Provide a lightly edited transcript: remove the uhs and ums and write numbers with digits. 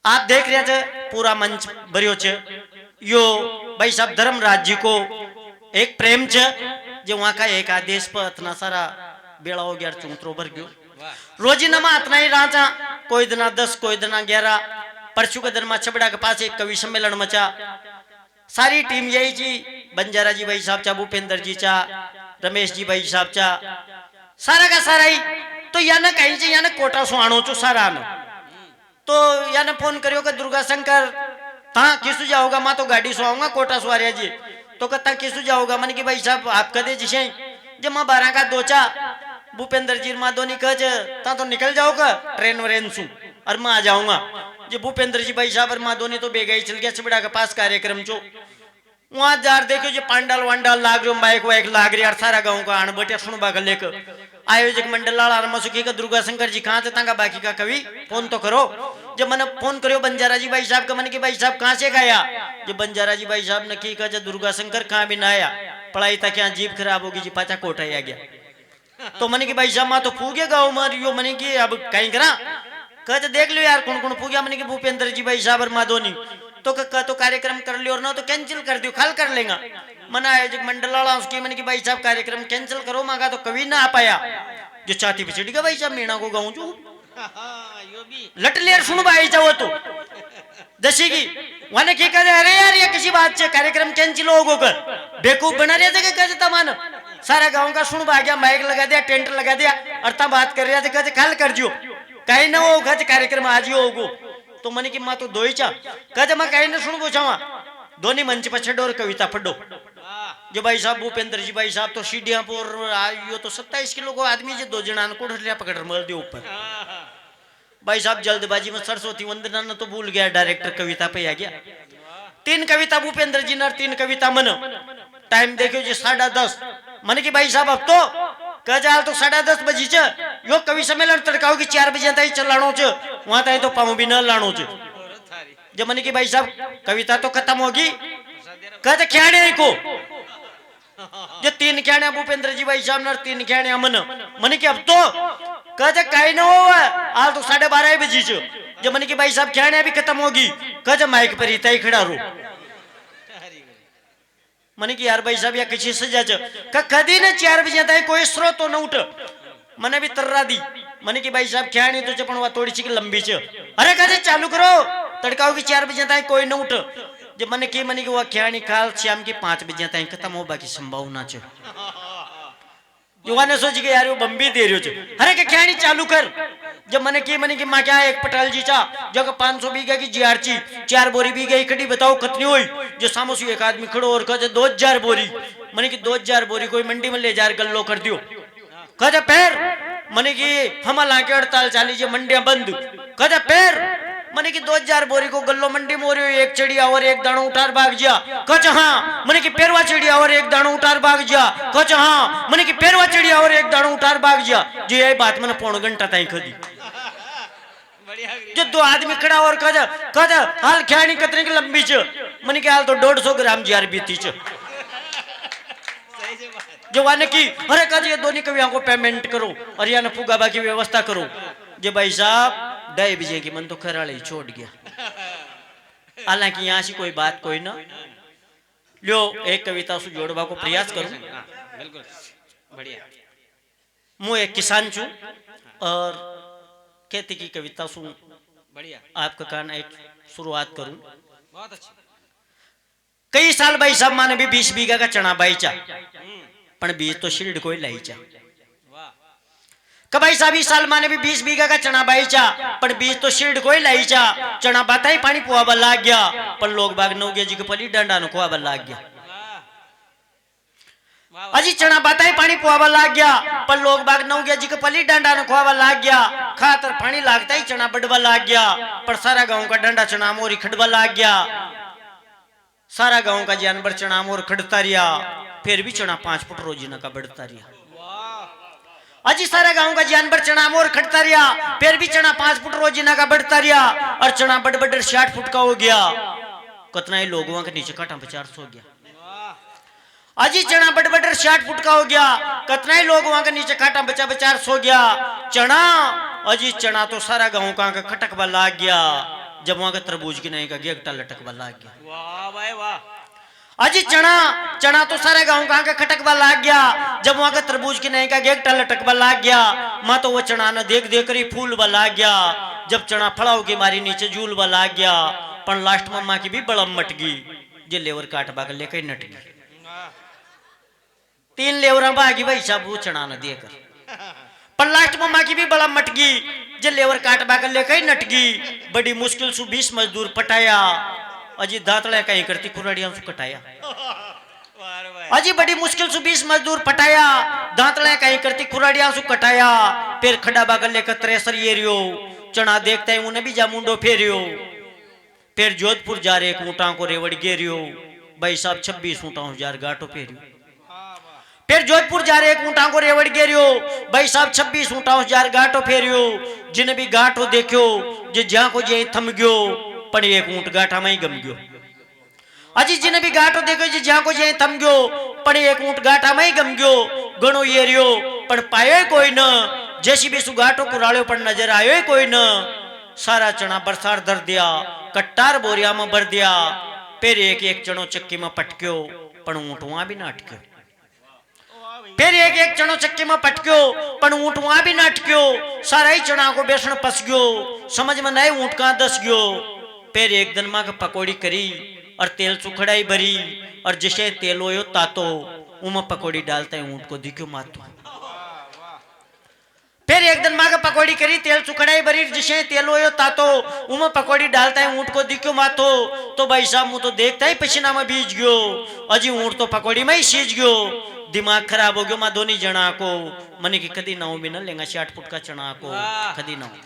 आप देख रहे थे पूरा मंच भरियो छे यो भाई साहब धर्मराज जी को एक प्रेम छे जो वहां का एक आदेश पर इतना सारा बेड़ा हो गया चूंतरो भर गयो रोजीनामा इतना ही राजा कोई दिना 10 कोई दिना 11 परसों के दिन में छबड़ा के पास एक कवि सम्मेलन मचा सारी टीम यही जी बंजारा जी भाई साहब चा भूपेंद्र जी चा रमेश जी भाई साहब चा सारा का सारा ही तो याना कहीं से याना कोटा सो आणो चो सारा आनो तो याने फोन करियो कि दुर्गा शंकर ता किसु जाओगा मां तो गाड़ी सो आऊंगा कोटा सवारिया जी तो कहता किसु जाओगा मन की भाई साहब आप कदे जिसे जब मां 12 का दोचा भूपेंद्र जी मां दोनी कह ता तो निकल जाओगा ट्रेन वरेन सु और मैं आ जाऊंगा जो भूपेंद्र जी भाई साहब और मां दोनी तो बेगा ही चल गया छबड़ा के पास कार्यक्रम चो वहां जार देखो जो पांडाल वांडाल लाग रहे बाइक वाइक लाग रही सारा गाँव का आण बटे सुनबा का लेकर आयोजक मंडल मसुकी का दुर्गा शंकर जी कहाँ थे तंगा बाकी का कवि फोन तो करो जब मैंने फोन करो बंजारा जी भाई साहब का मन की भाई साहब कहाँ से गया जब बंजारा जी भाई साहब ने की कहा दुर्गा शंकर कहाँ भी ना आया पढ़ाई तक यहाँ जीप खराब होगी जी पाचा कोटा आ गया तो मन की भाई साहब माँ तो फूगे गाँव मारियो मन की अब कहीं करा कह देख लो यार कौन कौन फूगया मन की भूपेंद्र जी भाई साहब और माधोनी तो तो कार्यक्रम कर लियो और ना तो कैंसिल कर दियो खाल कर लेगा मना आयोजक मंडल वाला उसकी मन की भाई साहब कार्यक्रम कैंसिल करो मांगा तो कभी ना आ पाया जो चाहती पिछड़ी का भाई साहब मीणा को गाऊं जो लट लेर सुन भाई जाओ तो दसी की वाने की करे अरे यार ये किसी बात से कार्यक्रम कैंसिल हो गो बेवकूफ बना रहे थे कहते तमान सारा गांव का सुन भाग्या माइक लगा दिया टेंट लगा दिया और तब बात कर रहे थे कहते खाल कर जो कहीं ना हो कहते कार्यक्रम आज ही होगो तो मन की माँ तो दो ही चा कहते मैं कहीं ना सुन पूछावा दोनों मंच पर छड़ो और कविता पढ़ो जो भाई साहब भूपेंद्र जी भाई साहब तो सीढ़ियां पर आयो तो 27 किलो को आदमी जो 2 जना को ढलिया पकड़ मर दियो ऊपर भाई साहब जल्दबाजी में सरस्वती वंदना न तो भूल गया डायरेक्टर कविता पे आ गया 3 कविता भूपेंद्र जी ने 3 कविता मन टाइम देखो जी 10:30 मन की भाई साहब अब तो कह जा तो 10:30 बजी च यो कवि सम्मेलन तड़काओ की 4 बजे तक चलाणो च वहां तक तो पाऊं भी न लाणो च जब मन की भाई साहब कविता तो खत्म होगी कहते ख्याणे को जो 3 ख्याणे भूपेंद्र जी भाई साहब ने 3 ख्याणे मन की अब तो कहते कहीं ना हो आज तो 12:30 बजी च जब मन की भाई साहब ख्याणे भी खत्म होगी कहते माइक पर ही खड़ा रो मन की यार भाई साहब या किसी सजा कदी ने 4 बजे तक कोई स्रोत तो न उठ मने भी तर्रा दी मन की भाई साहब ख्याणी तो च पण वा थोड़ी सी लंबी च अरे कहते चालू करो तड़काओ की 4 बजे तक कोई न उठ जब मन की वो ख्याणी काल शाम की 5 बजे तक खत्म हो बाकी संभावना च युवा सोच के यार वो बम्बी दे रही हो अरे के ख्याणी चालू कर जब मन की माँ क्या एक पटाल जी चा जो 500 बीघा की जीआरची 4 बोरी बीघा इकट्ठी बताओ कितनी हुई जो सामोसी एक आदमी खड़ो और कहते 2000 बोरी मन की 2000 बोरी कोई मंडी में ले जार गल्लो कर दियो कहते पैर मन की हम लाके 48 चाली जो मंडियां बंद कहते पैर मन की 2000 बोरी को गल्लो मंडी में हो रही एक चिड़िया और एक दाणो उठार भाग जा कच हाँ मन की पेरवा चिड़िया और एक दाणो उठार भाग जा कच हाँ मन की पेरवा चिड़िया और एक दाणो उठार भाग जा जो यही बात मैंने 1.5 घंटा तक खदी जो 2 आदमी खड़ा और कह हाल ख्याणी कितने की लंबी च मन के हाल तो 150 ग्राम जीआर बीती च जो वाने की अरे कह ये दोनों कवियों को पेमेंट करो और या फुगाबा की व्यवस्था करो जो भाई साहब 2 बजे की मन तो खराड़े छोड़ गया हालांकि यहाँ से कोई बात कोई ना लो एक कविता से जोड़वा को प्रयास करूं बिल्कुल बढ़िया मैं एक किसान छू और खेती की कविता सुन बढ़िया आपका कान एक शुरुआत करूं बहुत अच्छी कई साल भाई साहब माने भी 20 बीघा का चना बाई चा पण बीज तो शिल्ड कोई लाई चा भाई साहब इस साल माने भी 20 बीघा का चना बाई चा पण बीज तो शिल्ड कोई लाई चा चना बाता ही पानी पुआबा लाग गया पर लोग बाग नौगे जी के पली डंडा न खुआबा लाग गया अजी चना बाता ही पानी पुआबा लाग गया पर लोग बाग नौगे जी के पली डंडा न खुआबा लाग गया खातर पानी लागता ही चना बडवा लाग गया पर सारा गांव का डंडा चना मोरी खड़वा लाग गया सारा गांव का जानवर चना मोर खड़ता रिया फिर भी चना 5 फुट रोजीना का बढ़ता रिया अजी सारा गांव का जानवर चना मोर खड़ता रिया फिर भी चना 5 फुट रोजीना का बढ़ता रिया और चना बड़ 60 फुट का हो गया कितना ही लोगों के नीचे काटा 50 हो गया अजी चना बड़ 60 फुट का हो गया कितना ही लोगों के नीचे काटा 50 हो गया चना अजी चना तो सारा गांव का खटकवा लाग गया जब वहां का तरबूज की नहीं का गेगटा लटकवा लाग गया। वाह भाई वाह। अजी चना तो सारे गांव का खटकवा लाग गया। जब वहां का तरबूज की नहीं का गेगटा लटकवा लाग गया, माँ तो वो चना न देख देख कर ही फूल वाला गया। जब चना फड़ाओ के मारी नीचे झूल वाला गया, पर लास्ट में माँ की भी बड़म मट गई, जे लेवर काटवा कर लेकर नट गई। 3 लेवरा बागी भाई साहब वो चना न देकर, पर लास्ट में माँ की भी बड़म मट गई, जे लेवर काटवा कर लेकर नट गई। बड़ी मुश्किल से 20 मजदूर पटाया, अजी दांतड़े कहीं करती कुराड़ियां से कटाया। अजी बड़ी मुश्किल से 20 मजदूर पटाया, दांतड़े कहीं करती कुराड़ियां से कटाया। फिर खड़ा बागल लेकर त्रेसर ये रियो, चना देखते हैं उन्हें भी जामुंडो फेरियो। फिर जोधपुर जा रहे एक ऊँटा को रेवड़ गेरियो, भाई साहब 26 ऊँटा हजार गाटो फेरियो। फिर जोधपुर जा रहे एक ऊँटा को रेवड़ गेरियो, भाई साहब 26 ऊँटा हजार गाटो फेरियो। जिन्हें भी गाटो देखो जे ज्या को जे थम गयो, पण एक ऊँट गाठा में ही गम गयो। अजी जिन्हें भी गाटो देखो जे ज्या को जे थम गयो, पण एक ऊँट गाठा में ही गम गयो। गणो ये रियो पण पायो कोई न, जैसी भी सुगाटो कुराड़ो पर नजर आयो कोई न। सारा चना बरसात धर दिया, कट्टार बोरिया में भर दिया। फिर एक एक चनो चक्की में पटक्यो, पण ऊँट वहां भी ना अटक्यो। फिर एक एक चनो चक्की में पटक्यो, पण ऊँट वहां भी ना अटक्यो। सारा ही चना को बेसन पस गयो, समझ में नहीं ऊँट कहाँ दस गयो। फिर एक दिन माँ का पकौड़ी करी और तेल सुखड़ाई भरी, और जिसे तेल होयो तातो उमा पकौड़ी डालते हैं ऊँट को दिखो मातो। फिर एक दिन माँ का पकौड़ी करी, तेल सुखड़ाई भरी, जिसे तेल होयो तातो उमा पकौड़ी डालता है ऊँट को दिखो मातो। तो भाई साहब मुँह तो देखता ही पसीना में भीज गयो, अजी ऊँट तो पकौड़ी में ही सीज गयो। दिमाग खराब हो गयो माँ दोनी जना को, मने की कदी नाव भी न लेंगा 60 फुट का चना को, कदी नाव।